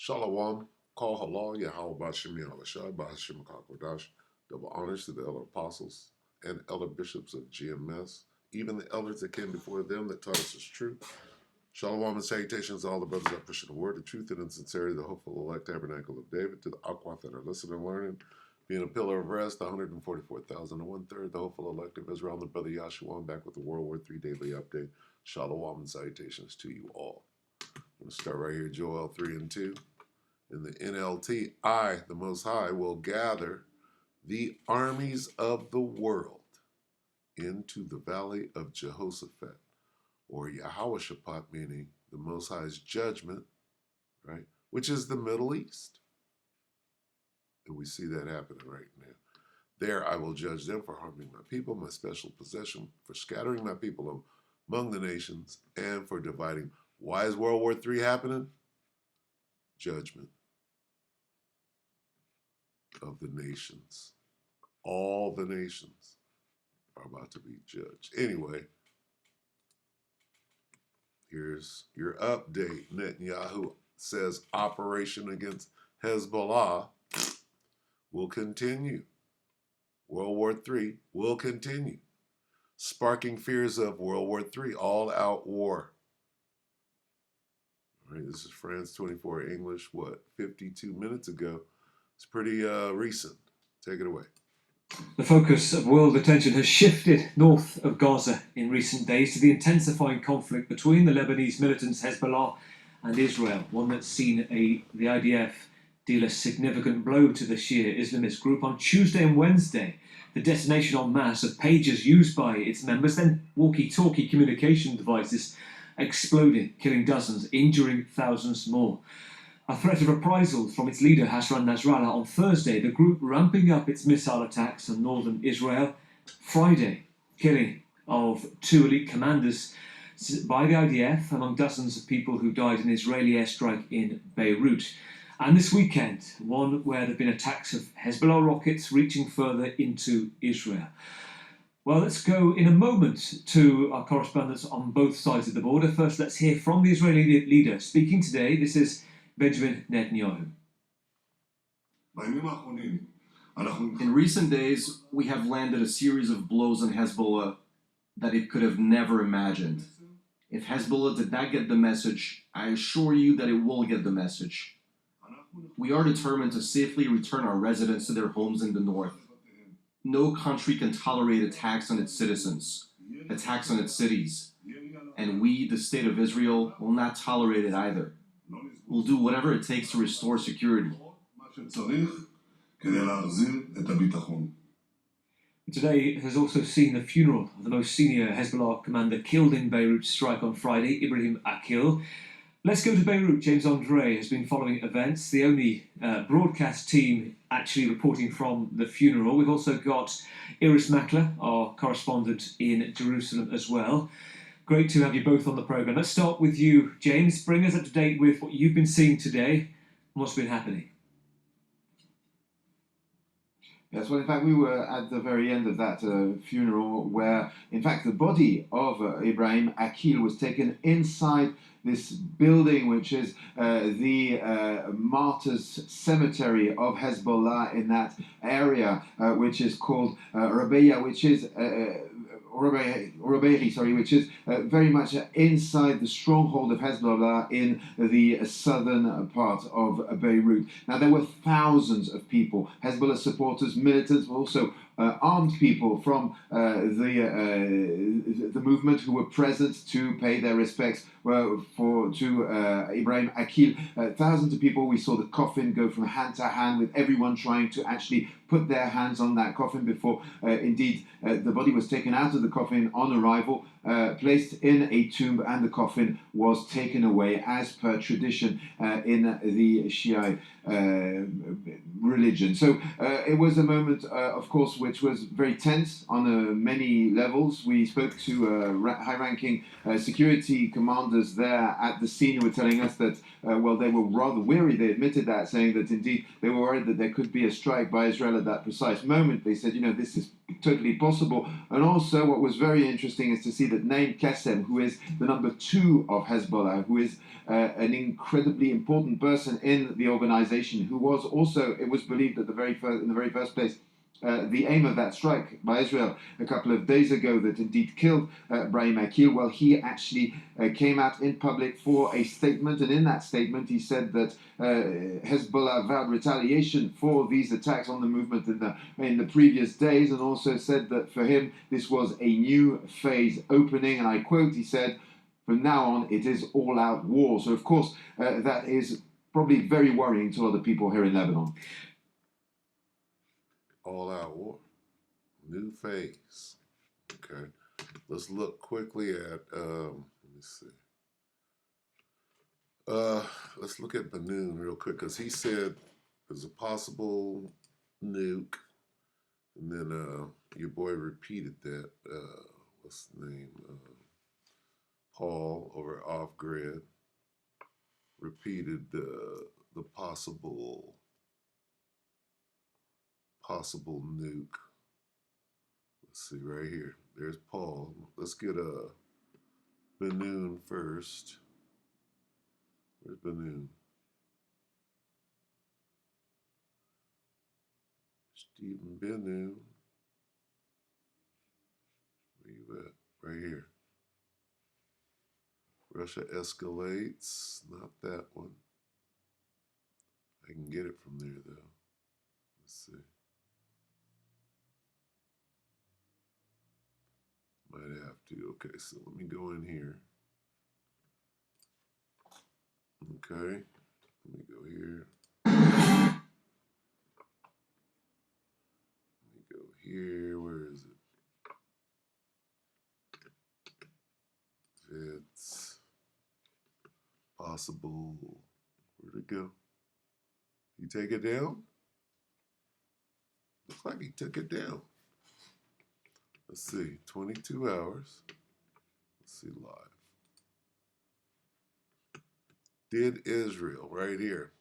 Shalom, Kol Halal, Yahweh Bashim Yahushua, Bashim Kakodash. Double honors to the elder apostles and elder bishops of GMS, even the elders that came before them that taught us the truth. Shalom and salutations to all the brothers that push the word, the truth, and in sincerity, the hopeful elect tabernacle of David, to the Aquath that are listening and learning, being a pillar of rest, the 144,000 and one-third, the hopeful elect of Israel, and the brother Yahshua. I'm back with the WW3 Daily update. Shalom and salutations to you all. I'm going to start right here, Joel 3 and 2. In the NLT, I, the Most High, will gather the armies of the world into the valley of Jehoshaphat, or Yahweh, meaning the Most High's judgment, right, which is the Middle East. And we see that happening right now. There I will judge them for harming my people, my special possession, for scattering my people among the nations, and for dividing. Why is World War III happening? Judgment of the nations. All the nations are about to be judged. Anyway, here's your update. Netanyahu says operation against Hezbollah will continue. World War III will continue, sparking fears of World War III, all-out war. All right, this is France 24 English, 52 minutes ago. It's pretty recent. Take it away. The focus of world attention has shifted north of Gaza in recent days to the intensifying conflict between the Lebanese militants Hezbollah and Israel, one that's seen the IDF deal a significant blow to the Shia Islamist group on Tuesday and Wednesday. The detonation en masse of pagers used by its members, then walkie-talkie communication devices, exploding, killing dozens, injuring thousands more. A threat of reprisals from its leader Hassan Nasrallah on Thursday, the group ramping up its missile attacks on northern Israel. Friday, killing of 2 elite commanders by the IDF, among dozens of people who died in an Israeli airstrike in Beirut. And this weekend, one where there have been attacks of Hezbollah rockets reaching further into Israel. Well, let's go in a moment to our correspondents on both sides of the border. First, let's hear from the Israeli leader. Speaking today, this is Benjamin Netanyahu. In recent days, we have landed a series of blows on Hezbollah that it could have never imagined. If Hezbollah did not get the message, I assure you that it will get the message. We are determined to safely return our residents to their homes in the north. No country can tolerate attacks on its citizens, attacks on its cities, and we, the State of Israel, will not tolerate it either. We'll do whatever it takes to restore security. Today has also seen the funeral of the most senior Hezbollah commander killed in Beirut's strike on Friday, Ibrahim Akil. Let's go to Beirut. James Andre has been following events, the only broadcast team actually reporting from the funeral. We've also got Iris Makler, our correspondent in Jerusalem as well. Great to have you both on the programme. Let's start with you, James. Bring us up to date with what you've been seeing today and what's been happening. Yes, well, in fact, we were at the very end of that funeral where, in fact, the body of Ibrahim Akil was taken inside this building, which is the Martyrs Cemetery of Hezbollah in that area, which is called Rabeya, which is which is very much inside the stronghold of Hezbollah in the southern part of Beirut. Now, there were thousands of people, Hezbollah supporters, militants, but also armed people from the movement who were present to pay their respects to Ibrahim Akil. Thousands of people. We saw the coffin go from hand to hand, with everyone trying to actually put their hands on that coffin before indeed the body was taken out of the coffin on arrival, placed in a tomb, and the coffin was taken away as per tradition in the Shia religion. So it was a moment, of course, which was very tense on many levels. We spoke to high-ranking security commanders there at the scene who were telling us that, well, they were rather weary. They admitted that, saying that indeed they were worried that there could be a strike by Israel at that precise moment. They said, this is totally possible. And also, what was very interesting is to see that Naim Qassem, who is the number 2 of Hezbollah, who is an incredibly important person in the organization, who was also, it was believed at the very first, in the very first place, the aim of that strike by Israel a couple of days ago that indeed killed Brahim Akil. Well, he actually came out in public for a statement, and in that statement he said that Hezbollah vowed retaliation for these attacks on the movement in the previous days, and also said that for him this was a new phase opening, and I quote, he said, "From now on it is all-out war." So of course that is probably very worrying to a lot of people here in Lebanon. All out war. New phase. Okay. Let's look quickly at, let me see. Let's look at Banoon real quick, because he said there's a possible nuke, and then your boy repeated that. What's the name? Paul over Off Grid repeated the possible nuke. Let's see right here. There's Paul. Let's get Banoon first. Where's Banoon? Stephen Banoon. Where you at? Right here. Russia escalates. Not that one. I can get it from there though. Let's see. Might have to. Okay, so let me go in here. Okay. Let me go here. Let me go here. Where is it? It's possible. Where'd it go? You take it down? Looks like he took it down. Let's see. 22 hours. Let's see live. Did Israel right here.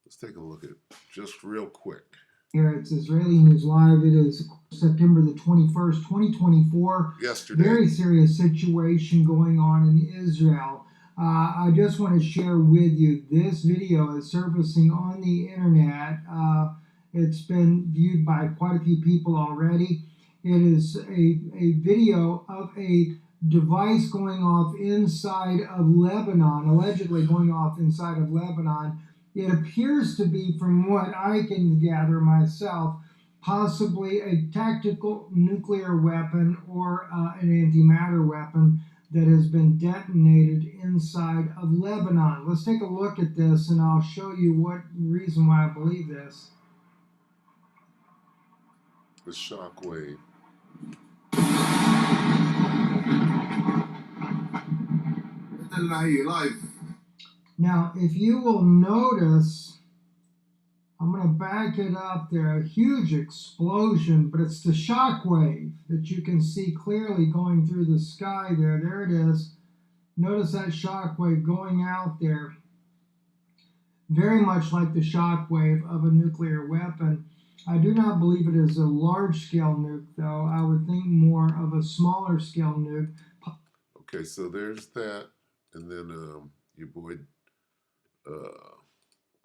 Let's take a look at just real quick. Here it's Israeli News Live. It is September the 21st, 2024. Yesterday. Very serious situation going on in Israel. I just want to share with you this video is surfacing on the internet. It's been viewed by quite a few people already. It is a video of a device going off inside of Lebanon, allegedly going off inside of Lebanon. It appears to be, from what I can gather myself, possibly a tactical nuclear weapon or an antimatter weapon that has been detonated inside of Lebanon. Let's take a look at this and I'll show you what reason why I believe this. The shockwave. Now, if you will notice, I'm going to back it up there, a huge explosion, but it's the shock wave that you can see clearly going through the sky there. There it is. Notice that shock wave going out there. Very much like the shock wave of a nuclear weapon. I do not believe it is a large-scale nuke, though. I would think more of a smaller-scale nuke. Okay, so there's that. And then your boy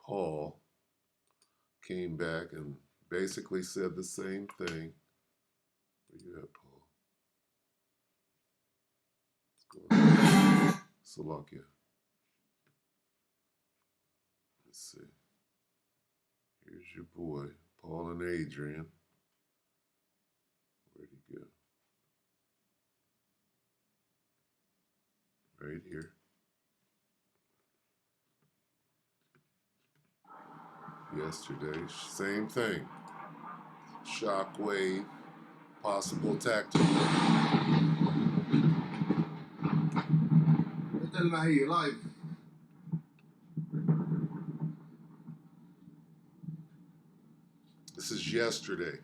Paul came back and basically said the same thing. Where you at, Paul? What's going on? Slovakia. Let's see. Here's your boy, Paul and Adrian. Where'd he go? Right here. Yesterday, same thing. Shockwave, possible tactical. Live. This is yesterday's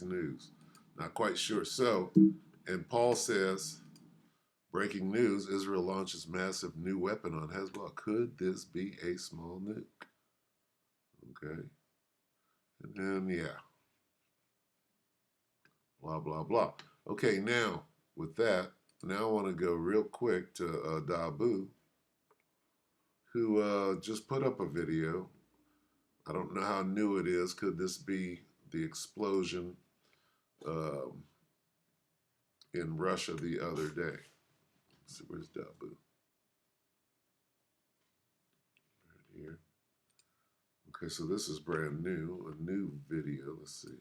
news. Not quite sure. So, and Paul says, breaking news, Israel launches massive new weapon on Hezbollah. Could this be a small nuke? Okay. And then, yeah, blah, blah, blah. Okay, now, with that, now I want to go real quick to Dabu, who just put up a video. I don't know how new it is. Could this be the explosion in Russia the other day? Let's see, where's Dabu? Right here. Okay, so this is brand new, a new video. Let's see.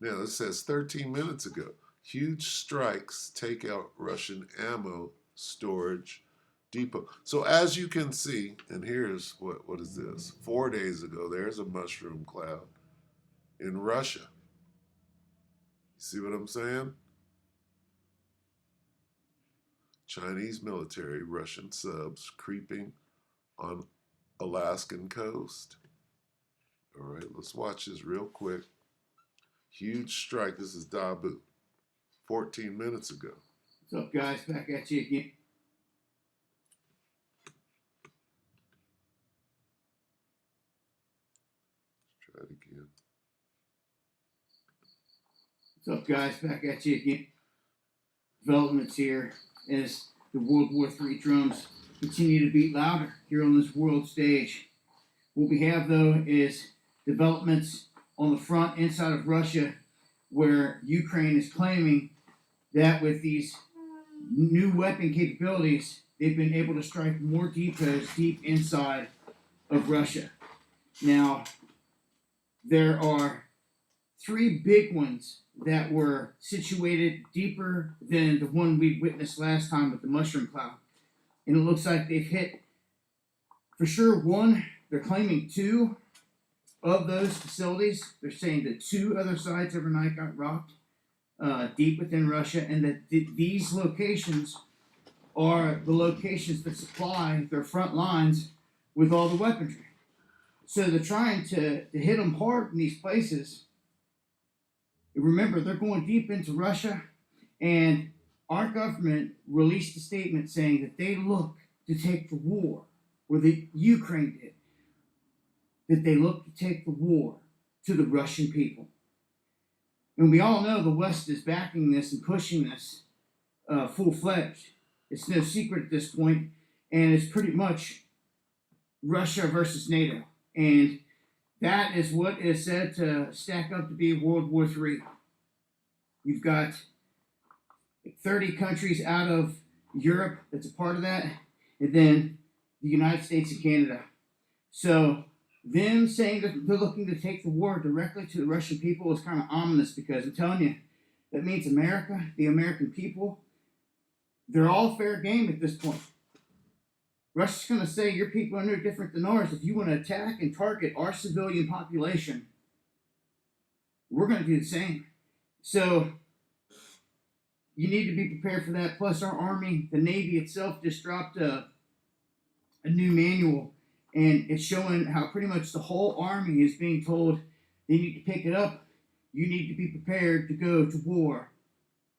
Now, it says 13 minutes ago, huge strikes take out Russian ammo storage depot. So as you can see, and here's what is this? 4 days ago, there's a mushroom cloud in Russia. You see what I'm saying? Chinese military, Russian subs creeping on Alaskan coast. All right, let's watch this real quick. Huge strike. This is Dabu. 14 minutes ago. What's up, guys? Back at you again. Let's try it again. What's up, guys? Back at you again. Developments here as the World War III drums continue to beat louder here on this world stage. What we have, though, is developments on the front inside of Russia where Ukraine is claiming that with these new weapon capabilities, they've been able to strike more depots deep inside of Russia. Now, there are 3 big ones that were situated deeper than the one we witnessed last time with the mushroom cloud. And it looks like they've hit, for sure, 1. They're claiming 2 of those facilities. They're saying that 2 other sites overnight got rocked deep within Russia, and that these locations are the locations that supply their front lines with all the weaponry. So they're trying to hit them hard in these places. Remember, they're going deep into Russia, and our government released a statement saying that they look to take the war, or the Ukraine did, that they look to take the war to the Russian people. And we all know the West is backing this and pushing this full-fledged. It's no secret at this point, and it's pretty much Russia versus NATO. And that is what is said to stack up to be World War III. You've got 30 countries out of Europe that's a part of that, and then the United States and Canada. So them saying that they're looking to take the war directly to the Russian people is kind of ominous, because I'm telling you, that means America, the American people, they're all fair game at this point. Russia's going to say your people are no different than ours. If you want to attack and target our civilian population, we're going to do the same. So you need to be prepared for that. Plus, our Army, the Navy itself, just dropped a new manual, and it's showing how pretty much the whole Army is being told they need to pick it up. You need to be prepared to go to war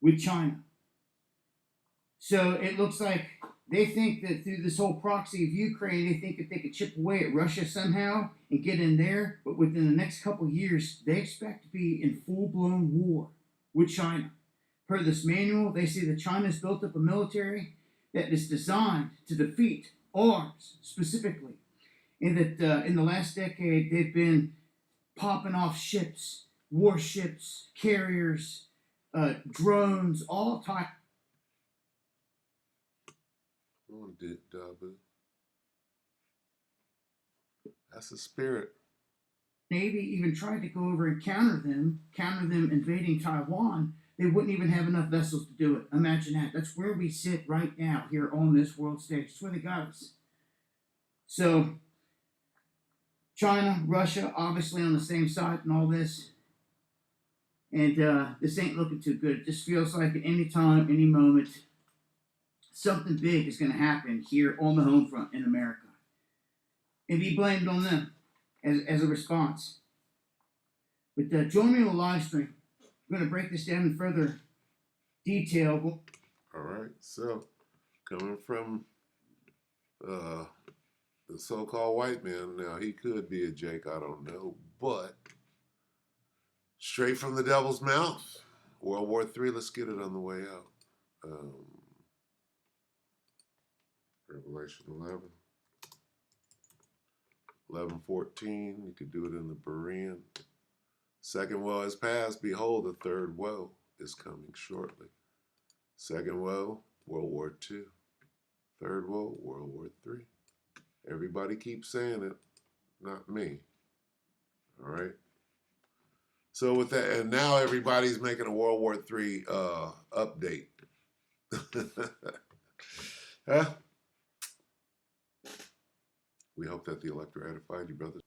with China. So it looks like they think that through this whole proxy of Ukraine, they think that they could chip away at Russia somehow and get in there. But within the next couple of years, they expect to be in full-blown war with China. Per this manual, they say that China's built up a military that is designed to defeat ours specifically. And that in the last decade, they've been popping off ships, warships, carriers, drones, all types. On Dabu. That's the spirit. Navy even tried to go over and counter them invading Taiwan. They wouldn't even have enough vessels to do it. Imagine that. That's where we sit right now here on this world stage. That's where they got us. So, China, Russia, obviously on the same side in all this. And this ain't looking too good. It just feels like at any time, any moment, something big is going to happen here on the home front in America. And be blamed on them as a response. But join me on the live stream. I'm going to break this down in further detail. All right, so coming from the the so-called white man. Now, he could be a Jake, I don't know, but straight from the devil's mouth. World War III, let's get it on the way out. Revelation 11:14, you could do it in the Berean. Second woe is past, behold, the third woe is coming shortly. Second woe, World War II. Third woe, World War III. Everybody keeps saying it, not me. All right. So with that, and now everybody's making a World War III update. Huh? We hope that the elector edified you, brothers.